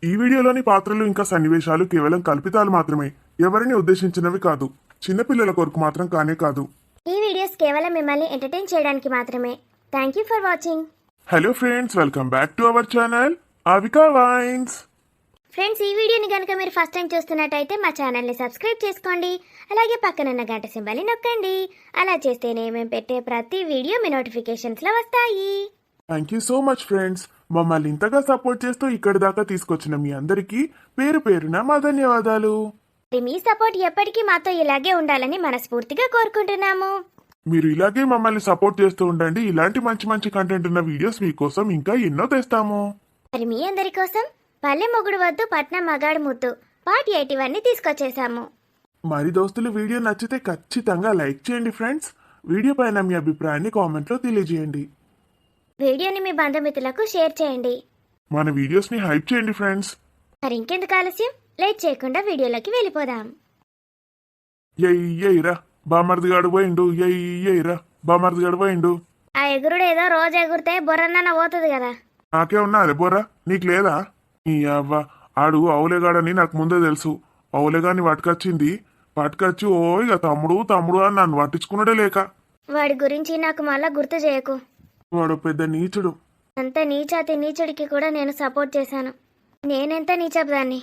ఈ వీడియోలోని పాత్రలు ఇంకా సన్నివేశాలు కేవలం కల్పితాలు మాత్రమే, ఎవరిని ఉద్దేశించినవి కాదు. చిన్నపిల్లల కొరకు మాత్రం కానే కాదు. ఈ వీడియోస్ కేవలం మిమ్మల్ని ఎంటర్టైన్ చేయడానికి మాత్రమే. Thank you for watching. Hello friends, welcome back to our channel Avika wines. Friends, ఈ వీడియోని కనుక మీరు ఫస్ట్ టైం చూస్తున్నట్టయితే మా ఛానల్ని సబ్స్క్రైబ్ చేసుకోండి. అలాగే పక్కనున్న గంట సింబల్ని నొక్కండి. అలా చేస్తేనే మేము పెట్టే ప్రతి వీడియో మీ నోటిఫికేషన్స్లో వస్తాయి. Thank you so much friends. మమ్మల్ని ఇంతగా సపోర్ట్ చేస్తూ ఇక్కడి దాకా తీసుకొచ్చిన మీ అందరికీ పేరు పేరున మా ధన్యవాదాలు. మీ సపోర్ట్ ఎప్పటికీ మాతో ఇలాగే ఉండాలని మనస్ఫూర్తిగా కోరుకుంటున్నాము. మీరు ఇలాగే మమ్మల్ని సపోర్ట్ చేస్తూ ఉండండి. ఇలాంటి మంచి మంచి కంటెంట్ ఉన్న వీడియోస్ మీకోసం ఇంకా ఎన్నో తెస్తాము. మరి మీ అందరి కోసం పల్లె మొగుడు వద్దు పట్నం మగాడు ముద్దు పార్ట్ 81ని తీసుకొచ్చేసాము. మరి దోస్తులు, వీడియో నచ్చితే ఖచ్చితంగా లైక్ చేయండి ఫ్రెండ్స్. వీడియో పైన మీ అభిప్రాయాన్ని కామెంట్లో తెలియజేయండి. వీడియోని మీ బంధుమిత్రులకు షేర్ చేయండి. మన వీడియోస్ ని హైప్ చేయండి ఫ్రెండ్స్. మరి ఇంకెందుకు ఆలస్యం, లేట్ చేయకుండా వీడియోలోకి వెళ్ళిపోదాం. ఎయ్యరా బామర్ది గడు పోయిండు, ఎయ్యరా బామర్ది గడు పోయిండు. ఆ ఎగురుడు ఏదో రోజు ఎగురితే బొర్రన్న పోతుంది కదా. నాకే ఉన్నా అదే బొర్రా, నీకు లేదా? ఈ అవ్వ ఆడు అవులేగాడని నాకు ముందే తెలుసు. అవులేగాని పట్టుకొచ్చింది. పట్టుకొచ్చి ఓ ఇక తమ్ముడు తమ్ముడు అని నన్ను పట్టించుకున్నాడే లేక. వాడి గురించి నాకు మళ్ళా గుర్తు చేయకు. వాడు పెద్ద నీచుడు. అంత నీచాతి నీచుడికి కూడా నేను సపోర్ట్ చేశాను. నేనెంత నీచపుదాన్ని.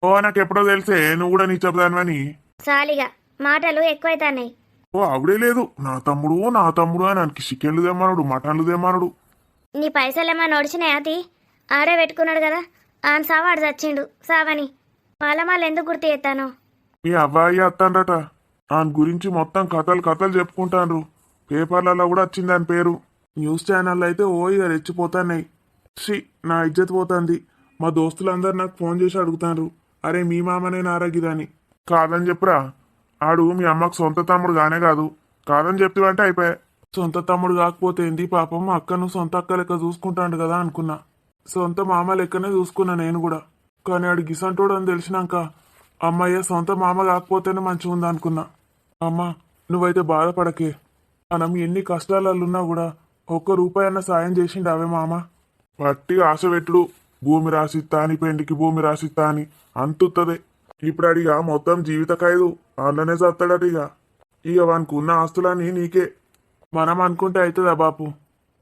ఓ నాకు ఎప్పుడో తెలిసే నువ్వు కూడా నీచపదానివని. సాలిగా మాటలు ఎక్కువైతాన్నాయి. ఓ ఆవిడే లేదు, నా తమ్ముడు నా తమ్ముడు అని నాకు చికెన్లు తెమ్మనుడు, మటన్లు తెమ్మనుడు. నీ పైసలేమన్నా నడిచినాయి అది ఆడే పెట్టుకున్నాడు కదా. ఆయన సావాడు చచ్చిండు సావని మళ్ళా ఎందుకు గుర్తు చేస్తాను. మీ అబ్బాయి అత్తాండట. ఆయన గురించి మొత్తం కథలు కథలు చెప్పుకుంటాన్రు. పేపర్లలో కూడా వచ్చింది దాని పేరు. న్యూస్ ఛానల్ అయితే ఓ ఇక రెచ్చిపోతాన్నాయి. నా ఇజ్జత్ పోతుంది. మా దోస్తులందరూ నాకు ఫోన్ చేసి అడుగుతారు, అరే మీ మామనే నారగిదని. కాదని చెప్పురా, ఆడు మీ అమ్మకు సొంత తమ్ముడు గానే కాదు. కాదని చెప్తావంటే అయిపోయా. సొంత తమ్ముడు కాకపోతే ఏంది పాపం, మా అక్కను సొంత అక్క లెక్క చూసుకుంటాడు కదా అనుకున్నా. సొంత మామ లెక్కనే చూసుకున్నా నేను కూడా. కానీ ఆడు గిసంటోడు అని తెలిసినాక అమ్మయ్య సొంత మామ కాకపోతేనే మంచిగా ఉంది అనుకున్నా. అమ్మ నువ్వైతే బాధపడకే. మనం ఎన్ని కష్టాలన్నా కూడా ఒక్క రూపాయి అన్న సాయం చేసిండు అవే మామ. పట్టిగా ఆశ పెట్టుడు, భూమి రాసిస్తా అని, పెండికి భూమి రాసిస్తా అని అంతుತ್ತದೆ. ఇప్పుడు అడిగా మొత్తం జీవిత ఖైదు అందులోనే చస్తాడట. ఇక వానికి ఉన్న ఆస్తులని నీకే. మనం అనుకుంటే అవుతుందా బాపు?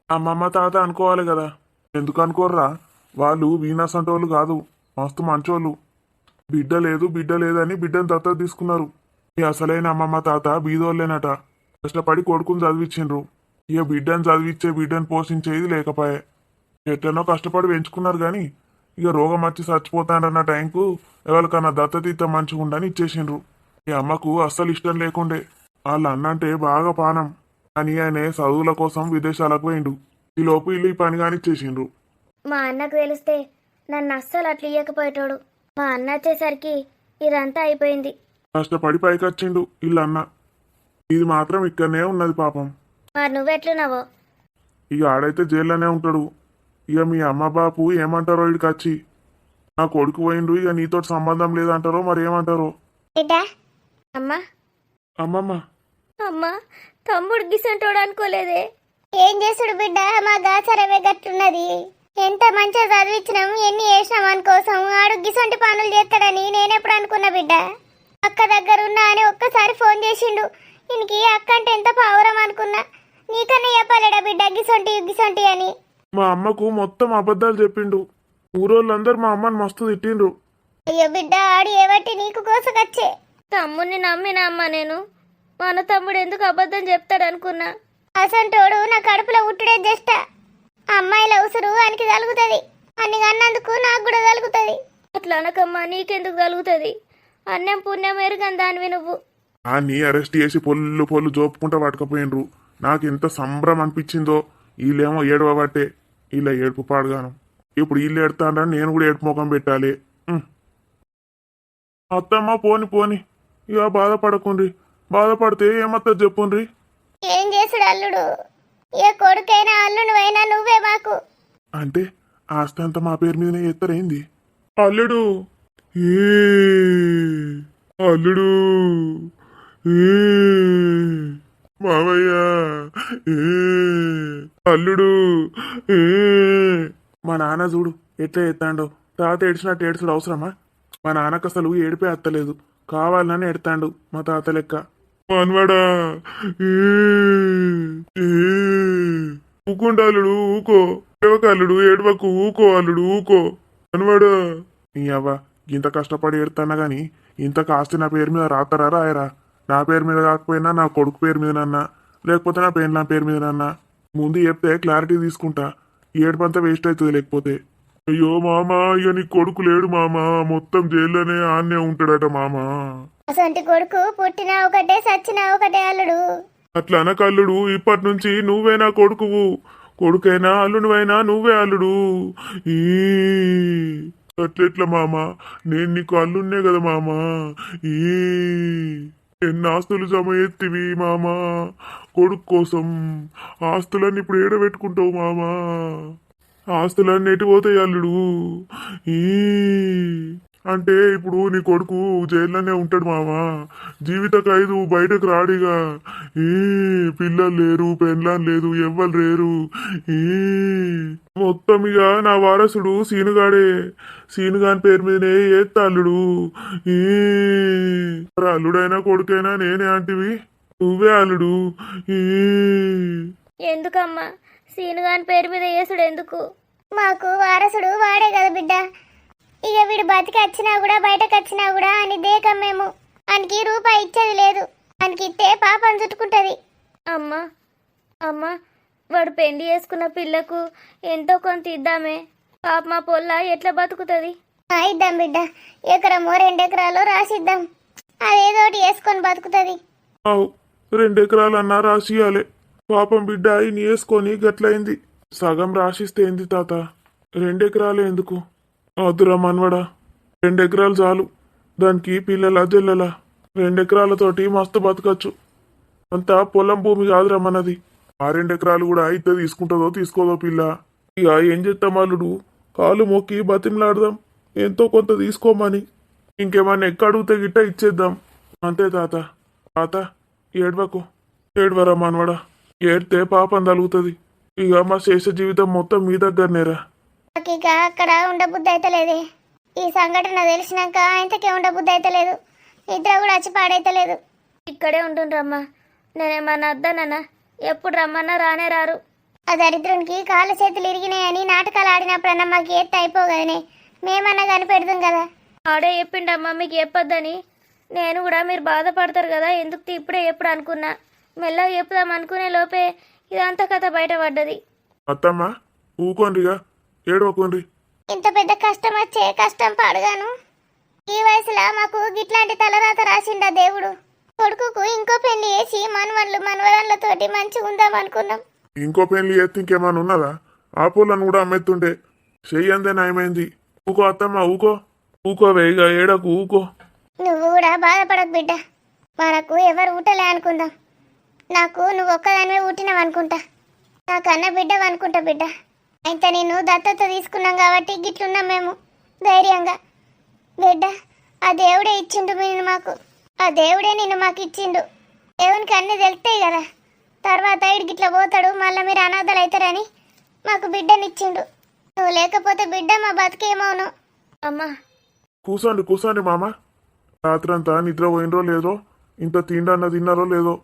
అమ్మమ్మ తాత అనుకోవాలి కదా. ఎందుకు అనుకోర్రా? వాళ్ళు వీణాసంటోళ్ళు కాదు, మస్తు మంచోళ్ళు. బిడ్డ లేదని బిడ్డను దత్తత తీసుకున్నారు. ఈ అసలైన అమ్మమ్మ తాత బీదోళ్ళేనట. కష్టపడి కొడుకుని చదివించిండ్రు. ఇక బిడ్డను చదివిచ్చే బిడ్డను పోషించేది లేకపోయే. ఎట్లనో కష్టపడి పెంచుకున్నారు కానీ ఇక రోగం వచ్చి చచ్చిపోతాడన్న టైంకు ఎవరికన్నా దత్తతీత మంచిగా ఉండని ఇచ్చేసిండ్రు. ఈ అమ్మకు అస్సలు ఇష్టం లేకుండే. వాళ్ళ అన్నంటే బాగా పానం. అని ఆయన చదువుల కోసం విదేశాలకు పోయిండు. ఈ లోపు ఇల్లు ఈ పని కానిచ్చేసిండ్రు. మా అన్నకు తెలిస్తే నన్ను అస్సలు అట్లా ఇయ్యకపోయేటోడు. మా అన్న వచ్చేసరికి ఇదంతా అయిపోయింది. కష్టపడి పైకొచ్చిండు ఇల్లు అన్న. ఇది మాత్రం ఇక్కడనే ఉన్నది పాపం. మరి నువ్వెట్లున్నావో? ఇక ఆడైతే జైల్లోనే ఉంటాడు. ఇక మీ అమ్మ బాపు ఏమంటారో ఇడికి వచ్చి, నా కొడుకు పోయిండు ఇక నీతో సంబంధం లేదంటారో మరి ఏమంటారో. అమ్మా అమ్మమ్మ అమ్మా, తమ్ముడు గిసంటోడు అనుకోలేదే. ఏం చేసుడు బిడ్డ, మా గాచరవే గట్టున్నది. ఎంత మంచిగా చదివించినాం, ఎన్ని చేసినాం అనుకోసం ఆడు గిసొంటి పనులు చేస్తాడని నేనెప్పుడు అనుకున్నా బిడ్డ. అక్క దగ్గర ఉన్నా అని ఒక్కసారి ఫోన్ చేసిండు. ఇంకి అక్క అంటే ఎంత పావురం అనుకున్నా. నీకన్నా చెప్పలేడా బిడ్డ గిసొంటి అని? మా అమ్మకు మొత్తం అబద్ధాలు చెప్పిండు. ఊరోళ్ళందరూ మా అమ్మని మస్తు తిట్టిండ్రు. అయ్యో బిడ్డ, ఆడు ఏవట్టి నీకు కోసకొచ్చే. తమ్ముడిని నమ్మినా అమ్మా నేను. మన తమ్ముడు ఎందుకు అబద్ధం చెప్తాడు అనుకున్నా. అసంటోడు నా కడుపులో ఉట్టుడే జస్ట్. అమ్మాయిల ఉసురు ఆయనకి తలుగుతుంది. అన్ని కన్నందుకు నాకు కూడా తలుగుతుంది. అట్లా అనకమ్మా, నీకెందుకు కలుగుతుంది? అన్నం పుణ్యం ఎరుగని దానివి నువ్వు. అన్ని అరెస్ట్ చేసి పొల్లు జోపుకుంటా పట్టుకపోయినరు. నాకు ఎంత సంబరం అనిపించిందో. వీళ్ళేమో ఏడవబట్టే ఇలా ఏడుపు పాడుగాను. ఇప్పుడు వీళ్ళు ఏడుతాండ్రని నేను కూడా ఏడుపు ముఖం పెట్టాలి. అత్తమ్మ పోని ఇక బాధపడకుండ్రి. బాధపడితే ఏమత్తది చెప్పుండ్రి. ఏం చేసుడు అల్లుడు? ఏ కొడుకైనా అల్లుడు అయినా నువ్వే మాకు. అంటే ఆస్తి అంతా మా పేరు మీదనే ఎత్తరైంది. అల్లుడు అల్లుడు మావయ్య అల్లుడు. మా నాన్న చూడు ఎట్లా ఎత్తాండో. తాత ఏడ్చినట్టు ఏడ్చుడు అవసరమా? మా నాన్నకు అసలు ఏడిపే అత్తలేదు, కావాలని ఎడతాండు మా తాత లెక్క. మనవాడా ఊకుండాలుడు ఊకో, ఏడవకల్లుడు ఏడవకు, ఊకో అల్లుడు ఊకో. మనవాడా నీ అవ్వ ఇంత కష్టపడి ఎడతానా గాని ఇంత కాస్త నా పేరు మీద రాతారా రాయరా? నా పేరు మీద కాకపోయినా నా కొడుకు పేరు మీదనన్నా, లేకపోతే నా పెళ్ళాం పేరు మీదనన్నా ముందు చెప్తే క్లారిటీ తీసుకుంటా. ఏడుపంతా వేస్ట్ అవుతుంది లేకపోతే. అయ్యో మామా, ఇక నీ కొడుకు లేడు మామా, మొత్తం జైల్లోనే ఆన్నే ఉంటాడట మామా. అసంటి కొడుకు పుట్టినా ఒకటే సచ్చినా ఒకటే అల్లుడు. అట్లా అనకల్లుడు, ఇప్పటి నుంచి నువ్వే నా కొడుకువు, కొడుకైనా అల్లుడువైనా నువ్వే అల్లుడు. ఈ అట్లెట్లా మామా, నేను నీకు అల్లున్నే కదా మామా. ఈ ఎన్ని ఆస్తులు జమ ఎత్తివి మామా కొడుకు కోసం. ఆస్తులన్నీ ఇప్పుడు ఏడబెట్టుకుంటావు మామా, ఆస్తులన్నీ ఎటు పోతాయి అల్లుడు? ఈ అంటే ఇప్పుడు నీ కొడుకు జైల్లోనే ఉంటాడు మామా, జీవిత ఖైదు, బయటకు రాడిగా. ఈ పిల్లలు లేరు, పెళ్ళాం లేదు, ఎవ్వరు లేరు. ఈ మొత్తం ఇక నా వారసుడు సీనుగాడే, సీనుగాని పేరు మీదనే ఏత్తా అల్లుడు. ఈ అల్లుడైనా కొడుకైనా నేనే అంటివి, నువ్వే అల్లుడు. ఈ ఎందుకమ్మా సీనుగాని పేరు మీద వేసుడు ఎందుకు? మాకు వారసుడు వాడే కదా బిడ్డ. ఇక వీడు బతికి వచ్చినా కూడా బయటకు వచ్చినా కూడా అని దేకం మేము. ఆయనకి రూపాయి ఇచ్చేది లేదు, ఆయనకి ఇస్తే పాపం చుట్టుకుంటది. అమ్మా అమ్మా వాడు పెళ్లి చేసుకున్న పిల్లకు ఎంతో కొంత ఇద్దామే, పాప మా పొల్ల ఎట్లా బతుకుతుంది? ఇద్దాం బిడ్డ, ఎకరమో 2 ఎకరాలు రాసిద్దాం, అదేదోటి వేసుకొని బతుకుతుంది. అవు 2 ఎకరాలన్నా రాసియాలే. పాపం బిడ్డ ఆయన వేసుకొని గట్లయింది. సగం రాసిస్తే ఏంది తాత, 2 ఎకరాలు ఎందుకు? వద్దురా మనవడా, 2 ఎకరాలు చాలు. దానికి పిల్లల జల్లలా 2 ఎకరాలతోటి మస్తు బతకచ్చు. అంతా పొలం భూమి కాదురా మనది. ఆ 2 ఎకరాలు కూడా అయితే తీసుకుంటుందో తీసుకోదో పిల్ల. ఇక ఏం చేస్తాం అల్లుడు, కాలు మొక్కి బతిమలాడదాం, ఎంతో కొంత తీసుకోమని. ఇంకేమన్నా ఎక్క అడిగితే గిట్ట ఇచ్చేద్దాం అంతే తాత. తాత ఏడవకు, ఏడవరా మనవడా, ఏడితే పాపం తలుగుతుంది. ఇక మా శేష జీవితం మొత్తం మీ దగ్గరనేరా. నాకు ఇక అక్కడ ఉండబుద్ధి అయితలేదే. ఈ సంఘటన తెలిసినాక ఆయనకే ఉండబుద్ధి అయితలేదు, నిద్ర కూడా వచ్చి పాడైతలేదు. ఇక్కడే ఉంటుండ్రమ్మా, నేనేమన్నా అద్దానన్నా? ఎప్పుడు రమ్మన్నా రానే రారు. ఆ దరిద్రునికి కాళ్ళు చేతులు ఇరిగినాయని నాటకాలు ఆడినప్పుడన్నా మాకు ఎత్త అయిపోగదనే, మేమన్నా కనిపెడతాం కదా. ఆడే చెప్పిండమ్మా మీకు చెప్పొద్దని. నేను కూడా మీరు బాధపడతారు కదా ఎందుకు ఇప్పుడే ఎప్పుడు అనుకున్నా, మెల్లగా చెప్పుదాం అనుకునే లోపే ఇదంతా కథ బయటపడ్డది. అత్తమ్మ ఊకోండిగా, ఏడవకోండి. ఇంత పెద్ద కష్టం వచ్చే కష్టం పాడుగాను. ఈ వయసులో మాకు గిట్లాంటి తలరాత రాసిండా దేవుడు. కొడుకుకు ఇంకో పెళ్లి చేసి మనవళ్ళు మనవరాళ్ళతోటి మంచిగా ఉందాం అనుకున్నాం. ఇంకో పెళ్లి ఎత్తి ఇంకేమైనా ఉన్నదా? ఆ పూలను కూడా అమ్మెత్తుంటే చెయ్యందే నయమైంది. ఊకో అత్తమ్మ ఊకో, ఊకోవే ఇక, ఏడకు ఊకో. నువ్వు కూడా బాధపడకు బిడ్డ, మనకు ఎవరు ఊటలే అనుకుందాం. నాకు నువ్వు ఒక్కదానివే ఊటినావు అనుకుంటా, నాకు అన్న బిడ్డవు అనుకుంటా బిడ్డ. అయితే నేను దత్తత తీసుకున్నాం కాబట్టి గిట్లున్నాం మేము ధైర్యంగా. బిడ్డ ఆ దేవుడే ఇచ్చిండు నిన్ను మాకు, ఆ దేవుడే నిన్ను మాకు ఇచ్చిండు. దేవునికి అన్నీ తెలుస్తాయి కదా, తర్వాత ఇటు గిట్లా పోతాడు, మళ్ళీ మీరు అనాథలు అవుతారని మాకు బిడ్డనిచ్చిండు. నువ్వు లేకపోతే బిడ్డ మా బతికేమోను. అమ్మా కూసోండి కూసోండి మామ. రాత్రంతా నిద్ర పోయినరో లేదో, ఇంత తిండన్న తిన్నారో లేదో.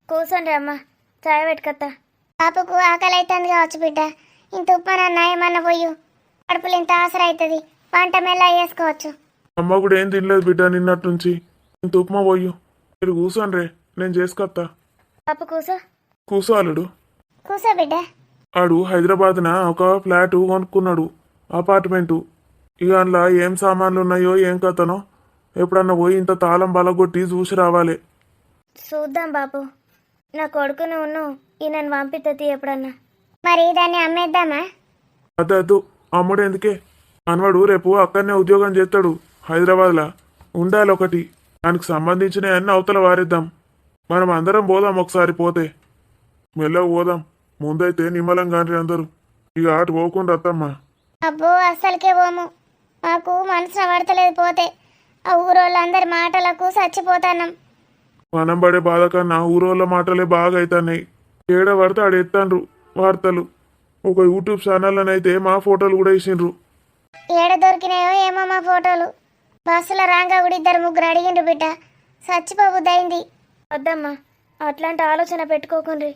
కూర్చోండి అమ్మా, చాయ్ పెట్టుకత్తా. పాపకు ఆకలి అవుతుంది కావచ్చు బిడ్డ, ఇంత ఉప్మానన్నా ఏమన్నా పోయు, కడుపులు ఇంత ఆసర అవుతుంది, వంట మెల్ల వేసుకోవచ్చు. అమ్మ కూడా ఏం తినలేదు బిడ్డ నిన్నటి నుంచి. ఇంత ఉప్మా పోయు, మీరు కూసోండ్రే, నేను చేసుకొత్తా. పాప కూసో. కూసో అల్లుడు. కూసో బిడ్డ. ఆడు హైదరాబాద్న ఒక ఫ్లాట్ కొనుక్కున్నాడు, అపార్ట్మెంటు. ఇక అందులో ఏం సామాన్లు ఉన్నాయో ఏం కథనో, ఎప్పుడన్నా పోయి ఇంత తాళం బలగొట్టి చూసి రావాలి. చూద్దాం బాపు, నా కొడుకును ఉన్ను ఈయనను పంపిస్తుంది ఎప్పుడన్నా. మరి దాన్ని అమ్మేద్దామా? అద్దద్దు, అమ్ముడు ఎందుకే, మనవాడు రేపు అక్కడనే ఉద్యోగం చేస్తాడు హైదరాబాద్లో, ఉండాలి ఒకటి. దానికి సంబంధించిన అన్ని అవతల వారిద్దాం. మనం అందరం పోదాం ఒకసారి, పోతే మెల్లగా పోదాం. ముందైతే నిమ్మలం కాని అందరూ, ఇక అటు పోకుండా అత్తమ్మ. అబ్బో అస్సలకే పోము, మాకు మనసున పడతలేదు పోతే. ఆ ఊరోళ్ళందరి మాటలకు చచ్చిపోతాన్నాం. మనం పడే బాధ కన్నా ఊరోళ్ళ మాటలే బాగా అవుతున్నాయి. ఏడ పడితే ఆడ ఎత్తాండ్రు వార్తలు. ఒక యూట్యూబ్ ఛానల్లోనైతే మా ఫోటోలు కూడా వేసిండ్రు. ఏడ దొరికినాయో ఏమో మా ఫోటోలు. బస్సులో రాంగా కూడా ఇద్దరు ముగ్గురు అడిగిండ్రు బిడ్డ. చచ్చిపోబుద్దయింది. వద్దమ్మా, అట్లాంటి ఆలోచన పెట్టుకోకుండ్రి.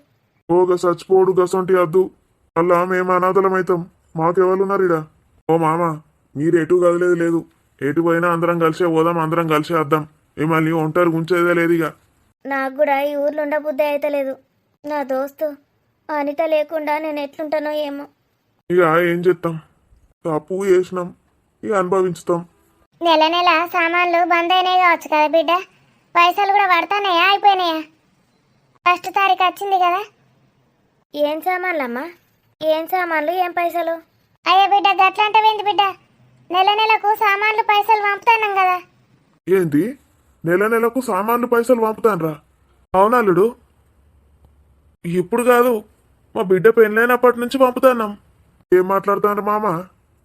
ఓగా చచ్చిపోడు గసంటి అద్దు. అలా మేము అనాథలమైతాం. మాకెవరున్నారు ఇడా? ఓ మామ, మీరు ఎటు కదలేదు లేదు. ఎటు పోయినా అందరం కలిసే పోదాం, అందరం కలిసే వద్దాం. మిమ్మల్ని ఒంటరి ఉంచేదే లేదు ఇక. నాకు కూడా ఈ ఊర్లో ఉండబుద్ధి అయితే లేదు. నా దోస్తు అనిత లేకుండా నేను ఎట్లుంటానో ఏమో. ఇక ఏం చేస్తాం? తప్పు చేసినాం, ఇక అనుభవించుతాం. నెల నెల సామాన్లు బంద్ అయినాయి కావచ్చు కదా బిడ్డ. పైసలు కూడా పడతానాయా అయిపోయినాయా? ఫస్ట్ తారీఖు వచ్చింది కదా. ఏం సామాన్లమ్మా? ఏం సామాన్లు, ఏం పైసలు? అయ్యా బిడ్డ గట్లంటవేంది బిడ్డ? నెల నెలకు సామాన్లు పైసలు పంపుతున్నాం కదా. ఏంది? నెల నెలకు సామాన్లు పైసలు పంపుతాన్రా? అవునాలుడు, ఇప్పుడు కాదు, మా బిడ్డ పెళ్ళైనప్పటి నుంచి పంపుతాన్నాం. ఏం మాట్లాడుతాను మామ?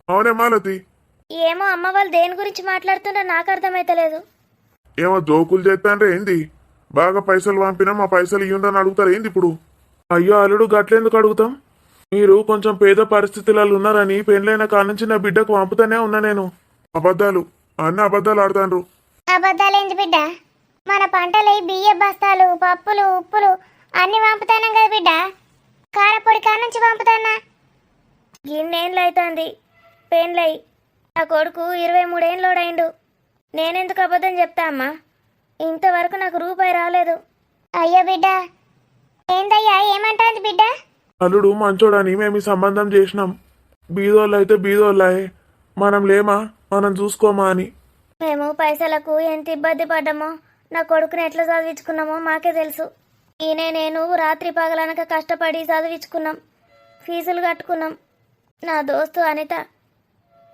అవునే మాలతి? ఏమో అమ్మ, వాళ్ళు దేని గురించి మాట్లాడుతుంటే నాకు అర్థమైతలేదు. ఏమో జోకులు చేస్తాండ్రే ఏంది? బాగా పైసలు పంపినా మా పైసలు ఇయ్యండి అడుగుతారు ఏంది ఇప్పుడు? అయ్యో అల్లుడు, గట్లెందుకు అడుగుతాం? మీరు కొంచెం పేద పరిస్థితులలో ఉన్నారని పెళ్ళైన కాడ నుంచి నా బిడ్డకు పంపుతానే ఉన్నా నేను. అబద్ధాలు, అన్ని అబద్ధాలు ఆడతాండ్రు. అబద్ధాలేంది బిడ్డ? మన పంటలు బియ్య బస్తాలు, పప్పులు, ఉప్పులు అన్ని పంపుతానం కదా బిడ్డ. కారపొడి కాడ నుంచి పంపుతానా. గిన్నేళ్ళు అవుతుంది పెళ్ళై. నా కొడుకు 23 ఏళ్ళోడైండు. నేనెందుకు అబద్ధం చెప్తా అమ్మా? ఇంతవరకు నాకు రూపాయి రాలేదు. అయ్యో బిడ్డ, ఏందయ్యా ఏమంటాంది బిడ్డ? అల్లుడు మంచోడని మేము ఈ సంబంధం చేసినాం. బీదోళ్ళు అయితే బీదోళ్ళాయే, మనం లేమా, మనం చూసుకోమా అని. మేము పైసలకు ఎంత ఇబ్బంది పడ్డామో, నా కొడుకుని ఎట్లా చదివించుకున్నామో మాకే తెలుసు. ఈయనే నేను రాత్రి పగలనక కష్టపడి చదివించుకున్నాం, ఫీజులు కట్టుకున్నాం. నా దోస్తు అనిత,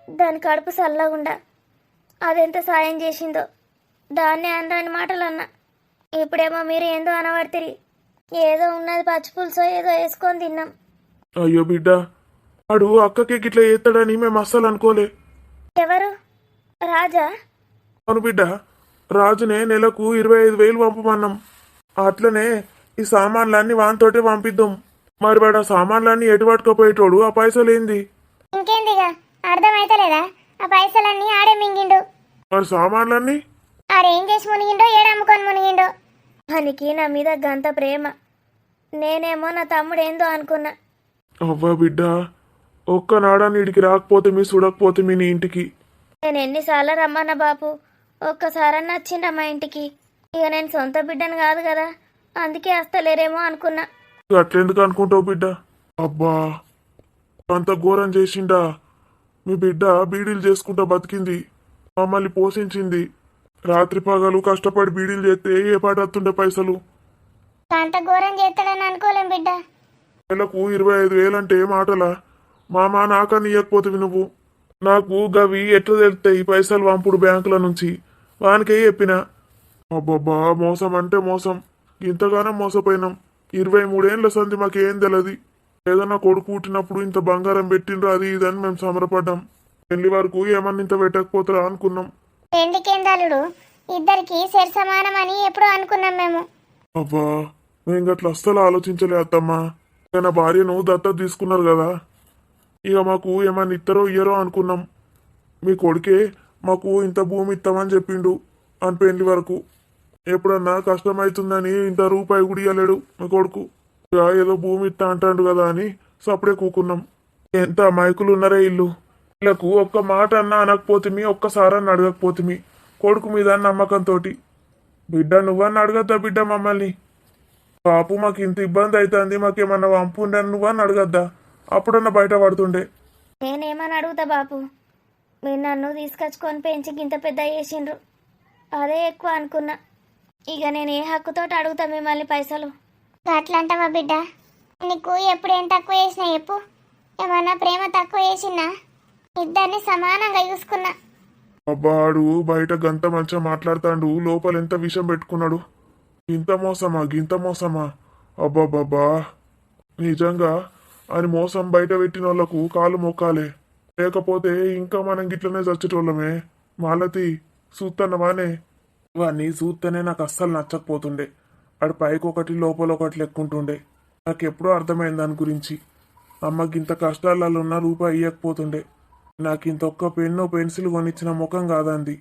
దాని కడుపు చల్లగుండా అదెంత సాయం చేసిందో దాన్నే అనరాని మాటలు అన్నా. ఇప్పుడేమో మీరు ఏందో అనబడితిరి. ఏదో ఉన్నది పచ్చి పులుసో ఏదో వేసుకొని తిన్నాం. అయ్యో బిడ్డ, అడు అక్కకి గిట్లా చేస్తాడని మేము అస్సలు అనుకోలే. ఎవరు? రాజా? అవును బిడ్డ, రాజునే నెలకు 25,000 పంపమన్నాం. అట్లనే ఈ సామాన్లన్నీ వానితోటే పంపిద్దాం. మరి వాడు ఆ సామాన్లన్నీ ఎటు పట్టుకపోయేటోడు, ఆ పైసలు ఏంది? ఇంకేందిగా అర్థమైతలేదా? ఆ పైసలన్నీ ఆడే మింగిండు. మరి సామాన్లన్నీ ఆడేం చేసి మునిగిండో, ఏడమ్ముకొని మునిగిండో. వానికి నా మీద గంత ప్రేమ. నేనేమో నా తమ్ముడు ఏందో అనుకున్నా. అవ్వా బిడ్డ, ఒక్కనాడా నీడికి రాకపోతే మీ చూడకపోతే మీ నీ ఇంటికి. నేను ఎన్నిసార్లు రమ్మన్నా బాపు, ఒక్కసారన్నా వచ్చిండా మా ఇంటికి. ఇక నేను సొంత బిడ్డను కాదు కదా, అందుకే వస్తలేరేమో అనుకున్నా. అట్లెందుకు అనుకుంటావు బిడ్డ? అబ్బా, అంత ఘోరం చేసిండా? మీ బిడ్డ బీడీలు చేసుకుంటా బతికింది, మమ్మల్ని పోషించింది. రాత్రి పగలు కష్టపడి బీడీలు చేస్తే ఏ పాట వస్తుండే పైసలు? అంత ఘోరం చేస్తాడని అనుకోలేం బిడ్డ. నెలకు 25,000 అంటే మాటలా? మామ నాకని ఇవ్వకపోతే నువ్వు. నాకు గవి ఎట్లా తెలుస్తాయి పైసలు పంపుడు బ్యాంకుల నుంచి? వానికే చెప్పినా. అబ్బబ్బా, మోసం అంటే మోసం. ఇంతగానో మోసపోయినాం. 23 ఏళ్ళ సంది మాకేం తెలియదు. ఏదన్నా కొడుకు పుట్టినప్పుడు ఇంత బంగారం పెట్టిండ్రు అది ఇదని మేము సంబరపడ్డాం. పెళ్లి వరకు ఏమన్నా ఇంత పెట్టకపోతారా అనుకున్నాం. పెండికేందాలుడు ఇద్దరికి సరి సమానం అని ఎప్పుడో అనుకున్నాం మేము. అబ్బా, మేము గట్ల అస్సలు ఆలోచించలే అత్తమ్మా. ఇక నా భార్యను దత్తత తీసుకున్నారు కదా, ఇక మాకు ఏమన్నా ఇస్తారో ఇయ్యరో అనుకున్నాం. మీ కొడుకే మాకు ఇంత భూమి ఇస్తామని చెప్పిండు అని పెళ్లి వరకు. ఎప్పుడన్నా కష్టమవుతుందని ఇంత రూపాయి కూడా ఇవ్వలేడు మీ కొడుకు. ఇక ఏదో భూమి ఇస్తా అంటాడు కదా అని సప్పుడే కూకున్నాం. ఎంత మైకులు ఉన్నారే ఇల్లు. వీళ్ళకు ఒక్క మాట అన్నా అనకపోతుమి, ఒక్కసారన్నా అడగకపోతుమి కొడుకు మీద నమ్మకంతో. బిడ్డ నువ్వన్నా అడగద్దా బిడ్డ మమ్మల్ని? పాపు మాకు ఇంత ఇబ్బంది అవుతుంది, మాకేమన్నా వంపుండే నువ్వని అడగద్దా? అప్పుడన్నా బయట పడుతుండే. నేనేమని అడుగుతా బాపు? మీరు నన్ను తీసుకొచ్చుకొని పెంచి ఇంత పెద్ద చేసిండ్రు, అదే ఎక్కువ అనుకున్నా. ఇక నేను ఏ హక్కుతోటి అడుగుతా మిమ్మల్ని పైసలు? అట్లంటావా బిడ్డ? నీకు ఎప్పుడు ఏం తక్కువ చేసినా చెప్పు. ఏమన్నా ప్రేమ తక్కువ చేసినా ఇద్దరిని సమానంగా చూసుకున్నా. అబ్బాడు బయట గంత మంచిగా మాట్లాడుతాండు, లోపల ఎంత విషం పెట్టుకున్నాడు. ఇంత మోసమా, గింత మోసమా? అబ్బాబాబా, నిజంగా అని మోసం బయట పెట్టిన వాళ్ళకు కాలు మొక్కాలే. లేకపోతే ఇంకా మనం గిట్లనే చచ్చేటోళ్ళమే. మాలతి చూస్తున్నావానే? ఇవన్నీ చూస్తేనే నాకు అస్సలు నచ్చకపోతుండే. ఆడు పైకి ఒకటి లోపల ఒకటి లెక్కుంటుండే. నాకు ఎప్పుడో అర్థమైంది దాని గురించి. అమ్మకి ఇంత కష్టాలలో ఉన్న రూపాయి ఇవ్వకపోతుండే. నాకు ఇంతొక్క పెన్ను పెన్సిల్ కొనిచ్చిన ముఖం కాదంది.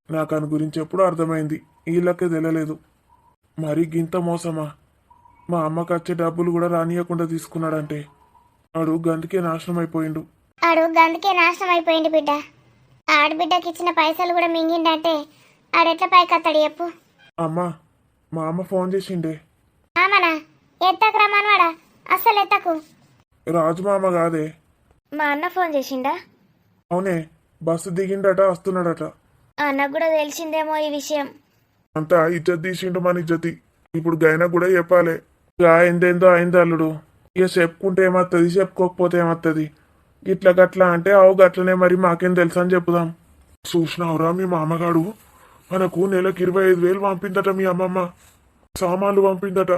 నాకు అని గురించి ఎప్పుడూ అర్థమైంది, వీళ్ళకే తెలియలేదు. మరి గింత మోసమా? మా అమ్మకి వచ్చే డబ్బులు కూడా రానియకుండా తీసుకున్నాడంటే ఆడు గందుకే నాశనం అయిపోయిండు. ఆడు గందుకే నాశనం అయిపోయింది బిడ్డ. ఆడబిడ్డకి ఇచ్చిన పైసలు కూడా మింగిండంటే ఆడెట్లా పైకత్తాడు చెప్పు. అమ్మా, మా అమ్మ ఫోన్ చేసిండే. ఆమనా? ఎత్తకు రమ్మనవాడా? అస్సలు ఎత్తకు. రాజు మామ కాదే. మా అన్న ఫోన్ చేసిండా? అవునే, బస్సు దిగిండట, వస్తున్నాడట. అన్నకు కూడా తెలిసిందేమో ఈ విషయం. అంతా ఇజ్జత్ తీసిండు మన ఇజ్జతి. ఇప్పుడు గైనా కూడా చెప్పాలి. ఇక అయిందేందో అయింది అల్లుడు. ఇక చెప్పుకుంటే ఏమత్తది, చెప్పుకోకపోతే ఏమత్తది. ఇట్లా గట్లా అంటే అవు గట్లనే, మరి మాకేం తెలుసు అని చెప్పుదాం. చూసినావురా, మీ మామగాడు మనకు నెలకు 25,000 పంపిందట. మీ అమ్మమ్మ సామాన్లు పంపిందట.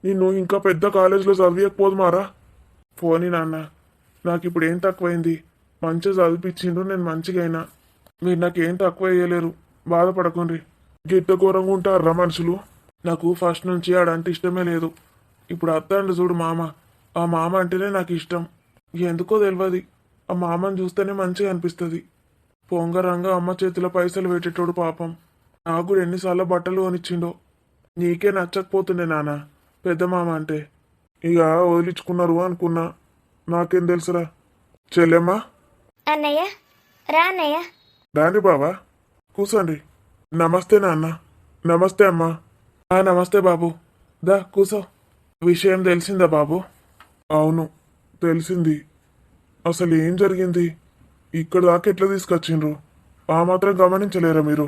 నిన్ను ఇంకా పెద్ద కాలేజీలో చదివియకపోదు మారా. పోనీ నాన్న, నాకు ఇప్పుడు ఏం తక్కువైంది? మంచిగా చదివిపించిండు, నేను మంచిగా అయినా. మీరు నాకేం తక్కువ వేయలేరు, బాధపడకుండ్రి. గిట్ట ఘోరంగా ఉంటారా మనుషులు? నాకు ఫస్ట్ నుంచి ఆడంటే ఇష్టమే లేదు. ఇప్పుడు అత్తండి చూడు మామ, ఆ మామ అంటేనే నాకు ఇష్టం. ఎందుకో తెలియదు, ఆ మామని చూస్తేనే మంచిగా అనిపిస్తుంది. పొంగరంగా అమ్మ చేతిలో పైసలు పెట్టేటోడు పాపం. నాకు కూడా ఎన్నిసార్లు బట్టలు కొనిచ్చిండో. నీకే నచ్చకపోతుండే నాన్న పెద్ద మామ అంటే. ఇక వదిలించుకున్నారు అనుకున్నా, నాకేం తెలుసురా. చెల్లెమ్మా, అన్నయ్య రా అన్నయ్య. రాండి బావా, కూసండి. నమస్తే నాన్న. నమస్తే అమ్మా. నమస్తే బాబు, దా కూసో. విషయం తెలిసిందా బాబు? అవును తెలిసింది. అసలు ఏం జరిగింది? ఇక్కడ దాకా ఎట్లా తీసుకొచ్చిండ్రు? ఆ మాత్రం గమనించలేరా మీరు?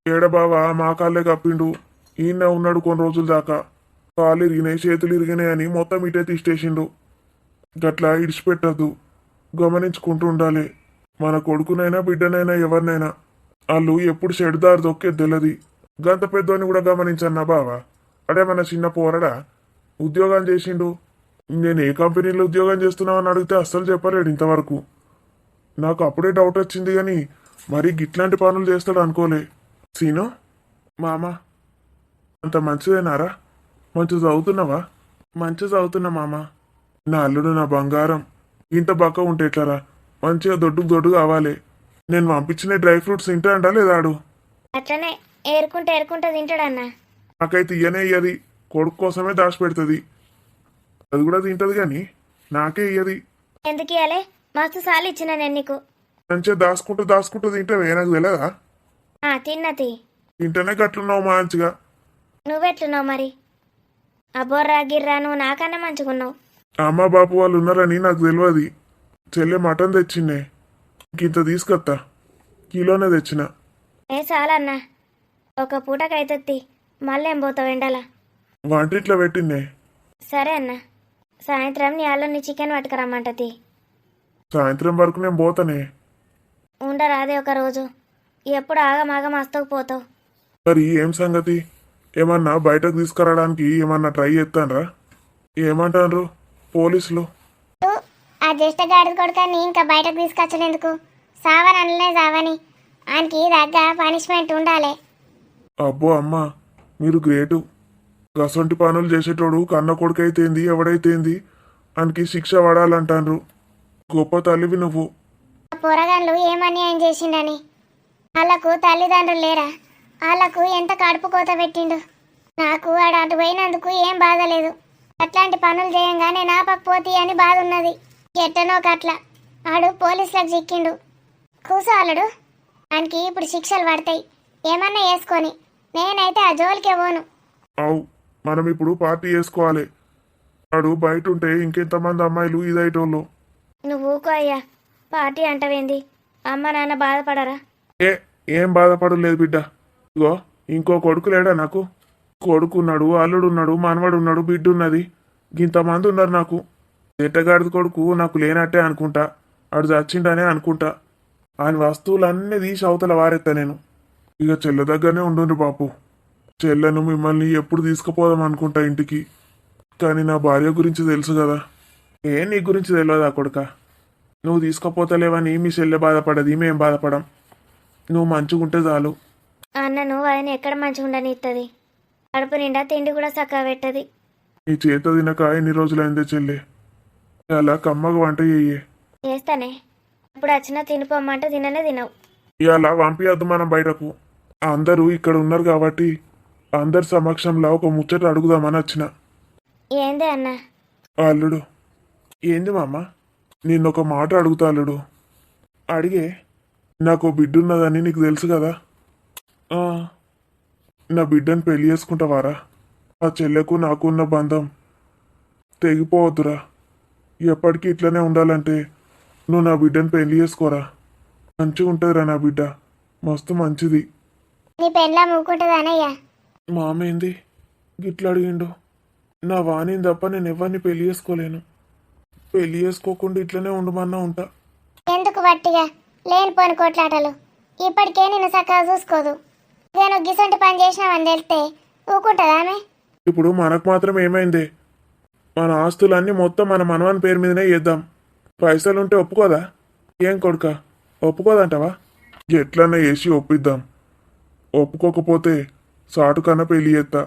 ఏడ బావా మా కాళ్ళే కప్పిండు. ఈయన ఉన్నాడు కొన్ని రోజుల దాకా. కాళ్ళు ఇరిగినాయి, చేతులు ఇరిగినాయి అని మొత్తం ఇటే తీసేసిండు. గట్లా ఇడిచిపెట్టద్దు, గమనించుకుంటూ ఉండాలి. మన కొడుకునైనా బిడ్డనైనా ఎవరినైనా వాళ్ళు ఎప్పుడు చెడుదారి దొక్కేది తెలియదు. గంత పెద్దోని కూడా గమనించన్నా బావా? అడే మన చిన్న పోరడా ఉద్యోగం చేసిండు. నేను ఏ కంపెనీలో ఉద్యోగం చేస్తున్నావు అని అడిగితే అస్సలు చెప్పలేడు ఇంతవరకు. నాకు అప్పుడే డౌట్ వచ్చింది, కానీ మరి గిట్లాంటి పనులు చేస్తాడు అనుకోలే. సీను మామ, అంత మంచిదేనారా? మంచిగా చదువుతున్నావా? మంచిగా చదువుతున్నా మామ. నా అల్లుడు నా బంగారం. ఇంత బక్క ఉంటే ఎట్లరా? మంచిగా దొడ్డుకు దొడ్డు కావాలి. నేను పంపించిన డ్రై ఫ్రూట్స్ తింటా అంటా లేదాడు? అట్లనే ఏరుకుంటే ఏరుకుంటే తింటాడన్న. నాకైతే ఇయ్యనే ఇయ్యది, కొడుకు కోసమే దాచిపెడుతుంది. అది కూడా తింటది కానీ నాకే ఇయ్యది. ఎందుకు ఇవ్వాలి? మస్తు సార్లు ఇచ్చిన నేను నీకు. మంచిగా దాచుకుంటూ తింటావే, నాకు తెలియదా? తిన్నతి. తింటేనే గట్లున్నావు మంచిగా. నువ్వెట్లున్నావు మరి? అబ్బోర్రా గిర్రా, నువ్వు నాకన్నా మంచిగున్నావు. అమ్మ బాపు వాళ్ళు ఉన్నారని నాకు తెలియదు. చెల్లె మటన్ తెచ్చిండే, ఇంత తీసుకొత్తా. కిలోనే తెచ్చిన. చాలన్నా, ఒక పూటకైతుంది. మళ్ళేం పోతావు ఎండలా? వంటిట్లో పెట్టిండే. సరే అన్న, సాయంత్రం నీ అల్లుని చికెన్ పట్టుకురమ్మంటది. సాయంత్రం వరకు నేను పోతానే. ఉండరాదే ఒక రోజు, ఎప్పుడు ఆగమాగం వస్తావు పోతావు. మరి ఏం సంగతి? ఏమన్నా బయటకు తీసుకురావడానికి ఏమన్నా ట్రై చేస్తానరా? ఏమంటారు పోలీసులు? ఆ జ్యేష్ఠ గాడి కొడుకని ఇంకా బయటకు తీసుకొచ్చలేందుకు? సావని అనలే సావని, ఆయనకి దగ్గర పనిష్మెంట్ ఉండాలి. అబ్బో అమ్మ, మీరు గ్రేటు. గసొంటి పనులు చేసేటోడు కన్న కొడుకైతేంది ఎవడైతేంది ఆయనకి శిక్ష పడాలంటారు. గొప్ప తల్లివి నువ్వు. ఆ పోరగాళ్ళు ఏమన్యాయం చేసిండని వాళ్ళకు తల్లిదండ్రులు లేరా? వాళ్ళకు ఎంత కడుపు కోత పెట్టిండు. నాకు ఆడు అటు పోయినందుకు ఏం బాధ లేదు. అట్లాంటి పనులు చేయంగానే నాపకపోతే అని బాధ ఉన్నది. ఎట్టనో కట్ల ఆడు పోలీసులకు చిక్కిండు. కూసోవాలడు, ఆయనకి ఇప్పుడు శిక్షలు పడతాయి. ఏమన్నా వేసుకొని, నేనైతే ఆ జోలికే పోను. అవు, మనం ఇప్పుడు పార్టీ చేసుకోవాలి. వాడు బయట ఉంటే ఇంకెంతమంది అమ్మాయిలు ఇదైటోళ్ళు. నువ్వు ఊకో అయ్యా, పార్టీ అంటవేంది? అమ్మ నాన్న బాధపడరా? ఏం బాధపడలేదు బిడ్డ. ఇగో ఇంకో కొడుకు లేడా నాకు? కొడుకున్నాడు, అల్లుడున్నాడు, మనవడున్నాడు, బిడ్డ ఉన్నది. ఇంతమంది ఉన్నారు నాకు. ఎట్టగాడిది కొడుకు నాకు లేనట్టే అనుకుంటా. ఆడు చచ్చిండనే అనుకుంటా. ఆయన వస్తువులన్నీ తీసి అవతల వారెత్తా నేను. ఇక చెల్లె దగ్గరనే ఉండుండ్రి బాపు. చెల్లెను మిమ్మల్ని ఎప్పుడు తీసుకుపోదాం అనుకుంటా ఇంటికి. కానీ నా భార్య గురించి తెలుసు కదా. నీ గురించి తెలియదా కొడుక? నువ్వు తీసుకుపోతలేవని మీ చెల్లె బాధపడది, మేం బాధపడం. నువ్వు మంచిగుంటే చాలు. అన్నను ఆయన ఎక్కడ మంచిగా ఉండనిస్తుంది? కడుపు నిండా తిండి కూడా చక్కగా పెట్టది. నీ చేత తినక ఎన్ని రోజులైందే చెల్లె. అలా కమ్మగా వంట చెయ్యే. చేస్తానే, ఇప్పుడు వచ్చినా తినిపోమ్మంటే తిననే తినవు. ఇవాళ పంపియద్దు మనం బయటకు. అందరూ ఇక్కడ ఉన్నారు కాబట్టి అందరి సమక్షంలో ఒక ముచ్చట అడుగుదామని వచ్చిన. ఏందే అన్న? అల్లుడు. ఏంది మామ? నిన్నొక మాట అడుగుతా అల్లుడు. అడిగే. నాకు బిడ్డున్నదని నీకు తెలుసు కదా. ఆ, నా బిడ్డను పెళ్లి చేసుకుంటావారా? ఆ చెల్లెకు నాకు ఉన్న బంధం తెగిపోవద్దురా. ఎప్పటికీ ఇట్లనే ఉండాలంటే నువ్వు నా బిడ్డను పెళ్లి చేసుకోరా. మంచిగా ఉంటుందిరా నా బిడ్డ, మస్తు మంచిది. నీ పెళ్ళ మూకుంటుందనయ్యా? మామేంది గిట్లా అడిగిండు? నా వాణిని తప్ప నేను ఎవరిని పెళ్లి చేసుకోలేను. పెళ్లి చేసుకోకుండా ఇట్లనే ఉండమన్నా ఉంటా. ఎందుకు వట్టిగా లేనిపోని కొట్లాటలు? ఇప్పటికే నిన్ను చక్కగా చూసుకోదు. నేను గిసంటి పని చేసినావని తెలిస్తే ఊకుంటుందా ఆమె? ఇప్పుడు మనకు మాత్రం ఏమైంది? మన ఆస్తులన్నీ మొత్తం మన మనవని పేరు మీదనే చేద్దాం. పైసలుంటే ఒప్పుకోదా? ఏం కొడుక, ఒప్పుకోదంటావా? ఎట్లన్నా వేసి ఒప్పిద్దాం. ఒప్పుకోకపోతే సాటుకన్నా పెళ్లి చేస్తా.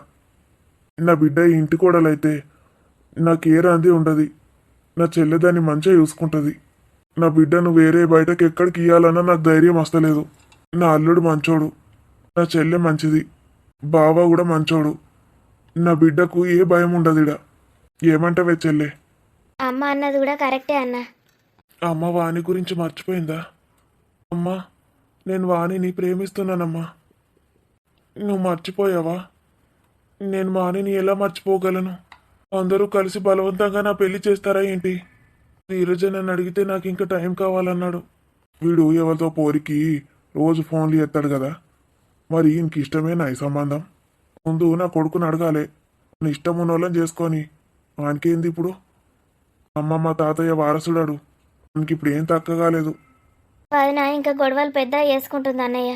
నా బిడ్డ ఇంటి కోడలైతే నాకే రంది ఉండదు. నా చెల్లెదాన్ని మంచిగా చూసుకుంటుంది. నా బిడ్డను వేరే బయటకు ఎక్కడికి ఇయ్యాలన్నా నాకు ధైర్యం వస్తలేదు. నా అల్లుడు మంచోడు, నా చెల్లె మంచిది, బావ కూడా మంచోడు. నా బిడ్డకు ఏ భయం ఉండదు. ఇడ ఏమంటావే చెల్లె? అమ్మ అన్నది కూడా కరెక్టే అన్న. అమ్మ వాణి గురించి మర్చిపోయిందా? అమ్మా, నేను వాణిని ప్రేమిస్తున్నానమ్మా. నువ్వు మర్చిపోయావా? నేను వాణిని ఎలా మర్చిపోగలను? అందరూ కలిసి బలవంతంగా నా పెళ్లి చేస్తారా ఏంటి? నీరజ నన్ను అడిగితే నాకు ఇంకా టైం కావాలన్నాడు. వీడు ఎవరితో పోరికి రోజు ఫోన్లు ఎత్తాడు కదా. మరి ఇంక ఇష్టమేనా ఈ సంబంధం? ముందు నా కొడుకుని అడగాలి. నీ ఇష్టం ఉన్న వాళ్ళని చేసుకొని వానికేంది ఇప్పుడు? అమ్మమ్మ తాతయ్య వారసుడాడు. మనకి ఇప్పుడు ఏం తక్కువ కాలేదు. వదిన ఇంకా గొడవలు పెద్ద చేసుకుంటుంది అన్నయ్య.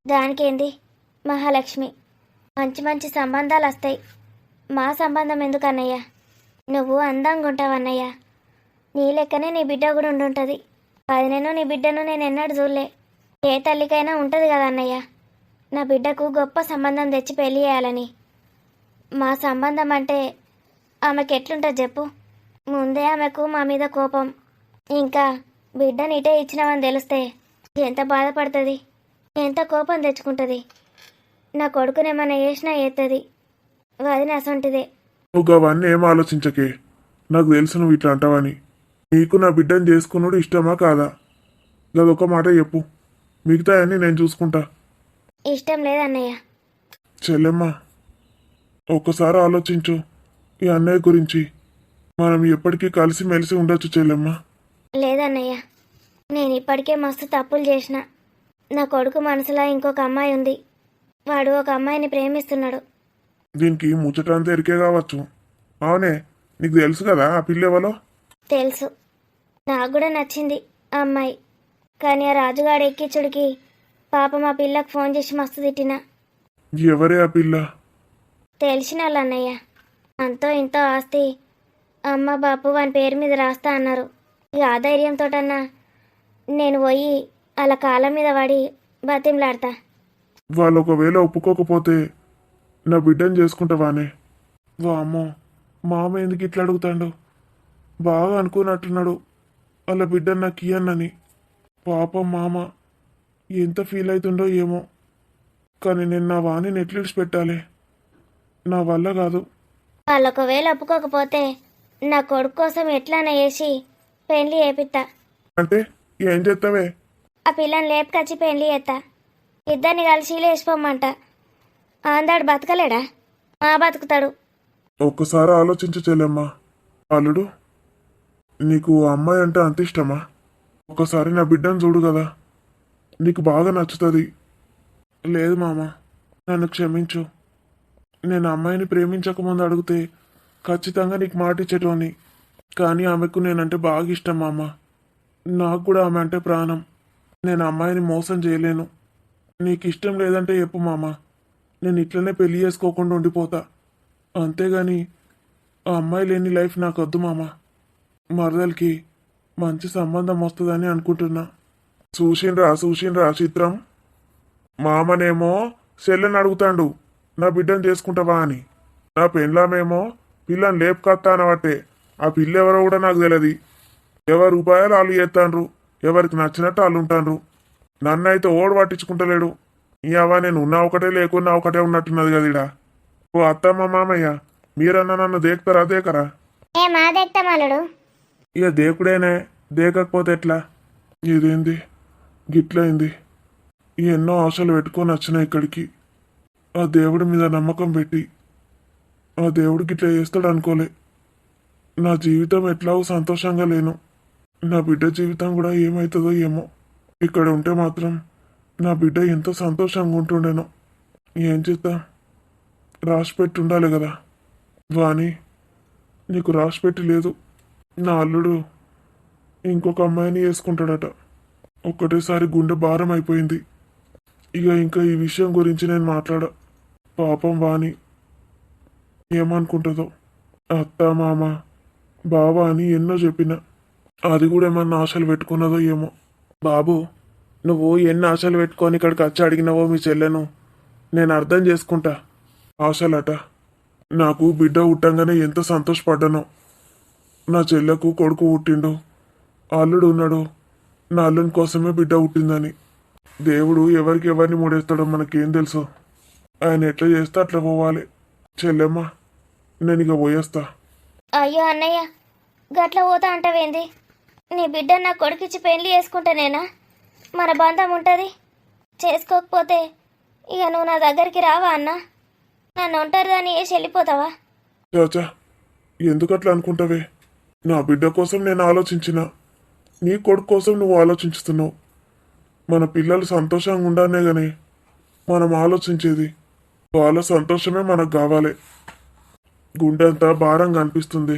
దానికేంది? మహాలక్ష్మి మంచి మంచి సంబంధాలు వస్తాయి. మా సంబంధం ఎందుకు అన్నయ్య? నువ్వు అందంగా ఉంటావు అన్నయ్య. నీ లెక్కనే నీ బిడ్డ కూడా ఉండుంటుంది. వదినను నీ బిడ్డను నేను ఎన్నడూ చూడలే. ఏ తల్లికైనా ఉంటుంది కదా అన్నయ్య, నా బిడ్డకు గొప్ప సంబంధం తెచ్చి పెళ్లి చేయాలని. మా సంబంధం అంటే ఆమెకు ఎట్లుంటుంది చెప్పు? ముందే ఆమెకు మా మీద కోపం. ఇంకా బిడ్డని ఇటే ఇచ్చినామని తెలిస్తే ఎంత బాధపడుతుంది, ఎంత కోపం తెచ్చుకుంటుంది. నా కొడుకునేమన్నా చేసినా ఏతుంది. వదిన అసొంటిదే. నువ్వు అవన్నీ ఏం ఆలోచించకే. నాకు తెలుసు నువ్వు ఇట్లా అంటావని. నీకు నా బిడ్డను చేసుకున్నాడు ఇష్టమా కాదా? అదొక మాట చెప్పు, మిగతా అన్నీ నేను చూసుకుంటా. ఇష్టం లేదన్నయ్య. చెల్లెమ్మ, ఒక్కసారి ఆలోచించు ఈ అన్నయ్య గురించి. మనం ఎప్పటికీ కలిసిమెలిసి ఉండొచ్చు చెల్లెమ్మ. లేదన్నయ్య, నేను ఇప్పటికే మస్తు తప్పులు చేసిన. నా కొడుకు మనసులో ఇంకొక అమ్మాయి ఉంది. వాడు ఒక అమ్మాయిని ప్రేమిస్తున్నాడు. దీనికి ముచ్చటంతా ఎరికే కావచ్చు. అవునే, నీకు తెలుసు కదా ఆ పిల్లెవలో? తెలుసు, నాకు కూడా నచ్చింది ఆ అమ్మాయి. కానీ ఆ రాజుగాడు ఎక్కించుడికి పాప మా పిల్లకు ఫోన్ చేసి మస్తు తిట్టినా. ఎవరే ఆ పిల్ల? తెలిసిన వాళ్ళు అన్నయ్య. అంతో ఇంతో ఆస్తి అమ్మ బాపు వాని పేరు మీద రాస్తా అన్నారు. ఇక ఆ ధైర్యంతోటన్నా నేను పోయి అలా కాళ్ళ మీద పడి బతిమలాడతా. వాళ్ళు ఒకవేళ ఒప్పుకోకపోతే నా బిడ్డను చేసుకుంటావానే? వామ్మో, మామ ఎందుకు ఇట్లా అడుగుతాడు? బాగా అనుకున్నట్టున్నాడు వాళ్ళ బిడ్డను నాకు ఇయ్యన్నని. పాపం మామ ఎంత ఫీల్ అవుతుండో ఏమో. కానీ నేను నా వాణిని ఎట్లా పెట్టాలి? నా వల్ల కాదు. వాళ్ళు ఒకవేళ ఒప్పుకోకపోతే నా కొడుకు కోసం ఎట్లానే వేసి పెళ్లి చేపిస్తా. అంటే ఏం చేస్తావే? ఆ పిల్లని లేపుకొచ్చి పెళ్లి చేస్తా. ఇద్దరిని కలిసి లేచిపోమ్మంట. ఆందాడు బతకలేడా? బతుకుతాడు. ఒక్కసారి ఆలోచించు చెల్లెమ్మా. అల్లుడు, నీకు ఆ అమ్మాయి అంటే అంత ఇష్టమా? ఒక్కసారి నా బిడ్డను చూడు కదా, నీకు బాగా నచ్చుతుంది. లేదు మామ, నన్ను క్షమించు. నేను అమ్మాయిని ప్రేమించకముందు అడిగితే ఖచ్చితంగా నీకు మాట ఇచ్చేటోని. కానీ ఆమెకు నేనంటే బాగా ఇష్టం మామ. నాకు కూడా ఆమె అంటే ప్రాణం. నేను అమ్మాయిని మోసం చేయలేను. నీకు ఇష్టం లేదంటే చెప్పు మామ, నేను ఇట్లనే పెళ్లి చేసుకోకుండా ఉండిపోతా. అంతేగాని ఆ అమ్మాయి లేని లైఫ్ నాకు వద్దు మామ. మరదలకి మంచి సంబంధం వస్తుందని అనుకుంటున్నా. చూసిండ్రా చిత్రం. మామనేమో చెల్లెని అడుగుతాండు నా బిడ్డను చేసుకుంటావా అని. నా పెళ్ళామేమో పిల్లని లేపుకొత్తా అనబట్టే. ఆ పిల్ల ఎవరో కూడా నాకు తెలియదు. ఎవరు రూపాయలు వాళ్ళు చేస్తాండ్రు. ఎవరికి నచ్చినట్టు వాళ్ళు ఉంటారు. నన్ను అయితే ఓడి పట్టించుకుంటలేడు. ఇవా నేను ఉన్నా ఒకటే లేకున్నా ఒకటే ఉన్నట్టున్నది కదా ఇడా. ఓ అత్తమ్మ మామయ్య మీరన్నా నన్ను దేకుతారా దేకరా? ఏ మా దగ్గర అల్లుడు. ఇక దేకుడేనే, దేకకపోతే ఎట్లా? ఇదేంది గిట్లయింది? ఎన్నో ఆశలు పెట్టుకొని వచ్చిన ఇక్కడికి, ఆ దేవుడి మీద నమ్మకం పెట్టి ఆ దేవుడు గిట్లా చేస్తాడు అనుకోలే. నా జీవితం ఎట్లాగో సంతోషంగా లేను. నా బిడ్డ జీవితం కూడా ఏమవుతుందో ఏమో. ఇక్కడ ఉంటే మాత్రం నా బిడ్డ ఎంతో సంతోషంగా ఉంటుండేనో. ఏం చేద్దాం, రాసిపెట్టి ఉండాలి కదా. వాణి నీకు రాసిపెట్టి లేదు. నా అల్లుడు ఇంకొక అమ్మాయిని వేసుకుంటాడట. ఒక్కటేసారి గుండె భారం అయిపోయింది. ఇంకా ఈ విషయం గురించి నేను మాట్లాడా. పాపం వాణి ఏమనుకుంటుందో. అత్త మామ బావ అని ఎన్నో చెప్పిన, అది కూడా ఏమన్నా ఆశలు పెట్టుకున్నదో ఏమో. బాబు నువ్వు ఎన్ని ఆశలు పెట్టుకొని ఇక్కడికి వచ్చి అడిగినావో మీ చెల్లెను నేను అర్థం చేసుకుంటా. ఆశలట, నాకు బిడ్డ పుట్టంగానే ఎంత సంతోషపడ్డానో. నా చెల్లెకు కొడుకు పుట్టిండు, అల్లుడు ఉన్నాడు, నా అల్లుని కోసమే బిడ్డ పుట్టిందని. దేవుడు ఎవరికి ఎవరిని మూడేస్తాడో మనకేం తెలుసు. ఆయన ఎట్లా చేస్తే అట్లా పోవాలి. చెల్లెమ్మ నేను ఇక పోయేస్తా. అయ్యో అన్నయ్య, గట్ల పోతా అంటావేంది? నీ బిడ్డ నా కొడుకిచ్చి పెళ్లి చేసుకుంటానేనా మన బంధం ఉంటుంది? చేసుకోకపోతే ఇక నువ్వు నా దగ్గరికి రావా అన్న? నన్ను ఒంటరిదాన్ని వేసి వెళ్ళిపోతావా? చాచా ఎందుకు అట్లా అనుకుంటావే? నా బిడ్డ కోసం నేను ఆలోచించిన, నీ కొడుకు కోసం నువ్వు ఆలోచించుతున్నావు. మన పిల్లలు సంతోషంగా ఉండానే గాని మనం ఆలోచించేది. వాళ్ళ సంతోషమే మనకు కావాలి. గుండె అంతా భారంగా అనిపిస్తుంది.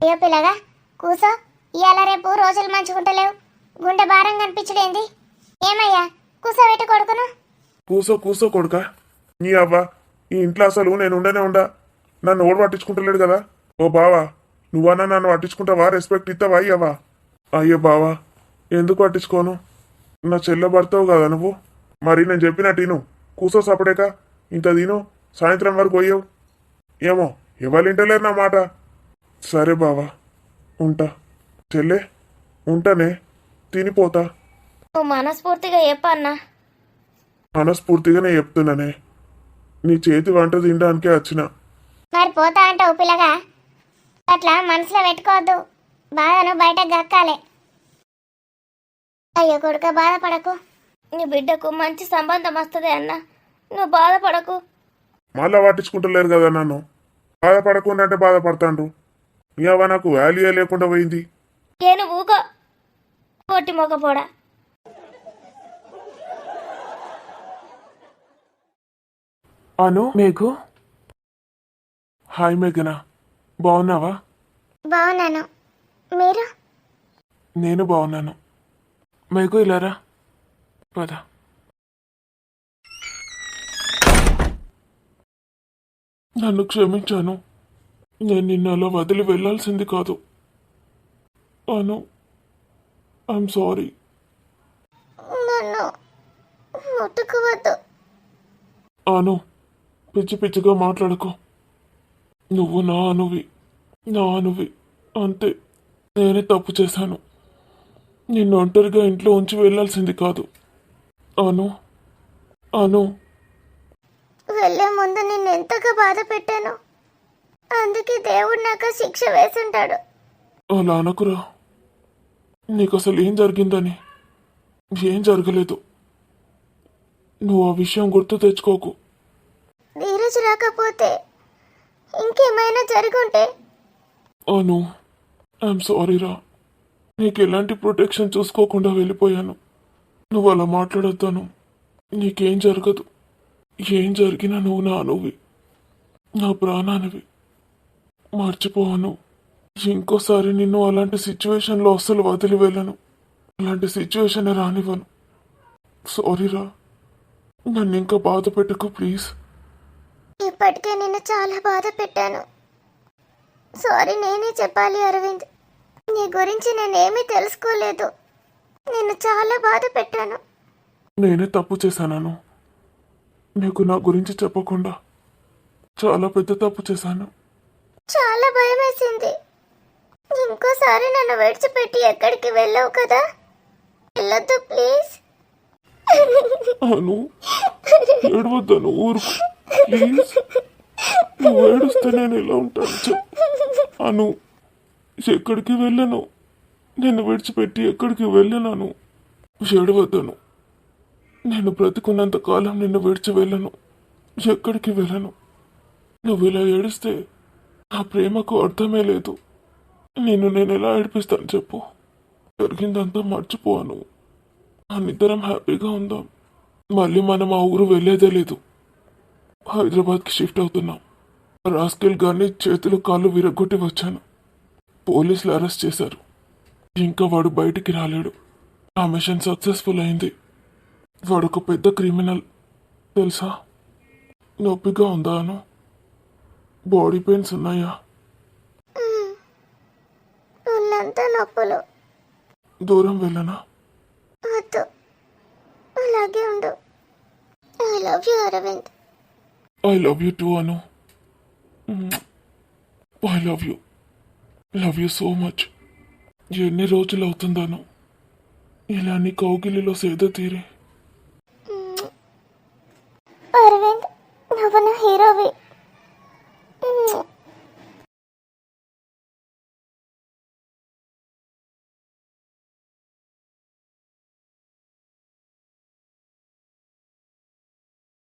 అయ్యో పిల్లగా కూసో. ఇవాళ రేపు రోజులు మంచుకుంటలేవు, గుండె భారం కనిపించడేంది? ఏమయ్యా కూసోబెట్టి కొడుకును. కూసో కూసో కొడుక. నీ అవ్వ ఈ ఇంట్లో అసలు నేను ఉండనే ఉండా. నన్ను ఓడి పట్టించుకుంటలేడు కదా. ఓ బావా నువ్వన్నా నన్ను పట్టించుకుంటావా? రెస్పెక్ట్ ఇస్తావా? అయ్యవా? అయ్యో బావా ఎందుకు పట్టించుకోను? నా చెల్లె భర్తవు కదా నువ్వు. మరి నేను చెప్పినట్టు తిను. కూసో సపడేక ఇంత తిను, సాయంత్రం వరకు పోయావు. ఏమో ఎవరు వింటలేరు నా మాట. సరే బావా ఉంటా. చెల్లె ఉంటానే, తినిపోతా. నువ్వు మనస్ఫూర్తిగా చెప్పన్నా. మనస్ఫూర్తిగానే చెప్తున్నానే, నీ చేతి వంట తినడానికే వచ్చిన. మరి పోతా అంటావు పిల్లగా, అట్లా మనసులో పెట్టుకోవద్దు. బాధను బయటకు గక్కాలి. అయ్యో కొడుక బాధపడకు. నీ బిడ్డకు మంచి సంబంధం వస్తుంది అన్న, నువ్వు బాధపడకు. మళ్ళా పట్టించుకుంటలేరు కదా నన్ను. బాధపడకుండా అంటే బాధపడతాండ్రు. ఇవా నాకు వాల్యూ లేకుండా పోయింది. నేను ఊకో పొట్టి మొగపోడా. అను మేఘు. హాయ్ మేఘనా, బాగున్నావా? బాగున్నాను, మీరు? నేను బాగున్నాను. మేఘు ఇలారా పద. నన్ను క్షమించాను. నేను నిన్ను అలా వదిలి వెళ్ళాల్సింది కాదు. అను ఐఎమ్ సారీ. నన్ను ముట్టుకోవద్దు. అను పిచ్చి పిచ్చిగా మాట్లాడుకో. నువ్వు నా అనువి అంతే. నేనే తప్పు చేశాను. నిన్ను ఒంటరిగా ఇంట్లో ఉంచి వెళ్ళాల్సింది కాదు. అను వెళ్ళే ముందు నిన్ను ఎంతగా బాధ పెట్టాను. అందుకే దేవుడు నాకు శిక్ష వేసుంటాడు. అలా అనకురా. నీకు అసలు ఏం జరిగిందని. ఏం జరగలేదు. నువ్వు ఆ విషయం గుర్తు తెచ్చుకోకు. ధీరజ్ రాకపోతే ఇంకేమైనా జరుగుంటే. అను ఐఎమ్ సారీరా. నీకు ఎలాంటి ప్రొటెక్షన్ చూసుకోకుండా వెళ్ళిపోయాను. నువ్వు అలా మాట్లాడొద్దాను. నీకేం జరగదు. ఏం జరిగినా నువ్వు నా అనువి, నా ప్రాణానివి. మర్చిపోవను. ఇంకోసారి నిన్ను అలాంటి సిచ్యువేషన్లో అస్సలు వదిలి వెళ్ళను. అలాంటి సిచ్యువేషన్ రానివ్వను. సారీరా. నన్ను ఇంకా బాధ పెట్టకు ప్లీజ్. ఇప్పటికే నిన్ను చాలా బాధ పెట్టాను. సారీ నేనే చెప్పాలి అరవింద్. నీ గురించి నేనేమీ తెలుసుకోలేదు. నిన్ను చాలా బాధ పెట్టాను. నేనే తప్పు చేశాను. నీకు నా గురించి చెప్పకుండా చాలా పెద్ద తప్పు చేశాను. చాలా భయం వేసింది. ఇంకోసారి నన్ను విడిచిపెట్టి ఎక్కడికి వెళ్ళవు కదా, వెళ్ళొద్దు ప్లీజ్. అను ఏడవద్దను, ఊరుకు ప్లీజ్. నువ్వు ఏడుస్తే నేను ఎలా ఉంటాను చెప్పు. అను ఎక్కడికి వెళ్ళను, నిన్ను విడిచిపెట్టి ఎక్కడికి వెళ్ళను. ఏడవద్దను, నేను బ్రతికున్నంత కాలం నిన్ను విడిచి వెళ్ళను, ఎక్కడికి వెళ్ళను. నువ్వు ఇలా ఏడిస్తే నా ప్రేమకు అర్థమే లేదు. నేను ఎలా ఏడిపిస్తాను చెప్పు. జరిగిందంతా మర్చిపోను, మనిద్దరం హ్యాపీగా ఉందాం. మళ్ళీ మనం ఆ ఊరు వెళ్ళేదే లేదు. హైదరాబాద్కి షిఫ్ట్ అవుతున్నాం. రాస్కెల్ గారిని చేతులు కాళ్ళు విరగొట్టి వచ్చాను. పోలీసులు అరెస్ట్ చేశారు. ఇంకా వాడు బయటికి రాలేడు. ఆ మిషన్ సక్సెస్ఫుల్ అయింది. వాడు ఒక పెద్ద క్రిమినల్ తెలుసా. నొప్పిగా ఉందా అను? బాడీ పెయిన్స్ ఉన్నాయా? ఉన్నంత నొప్పులు. దూరం వెళ్ళనా? వద్దు, అలాగే ఉండు. I love you Aravind. I love you too Anu. I love you so much. ఎన్ని రోజులు అవుతుందను ఇలా నీ కౌగిలిలో సేద తీరే. అరవింద్, నువ్వు నా హీరోవి.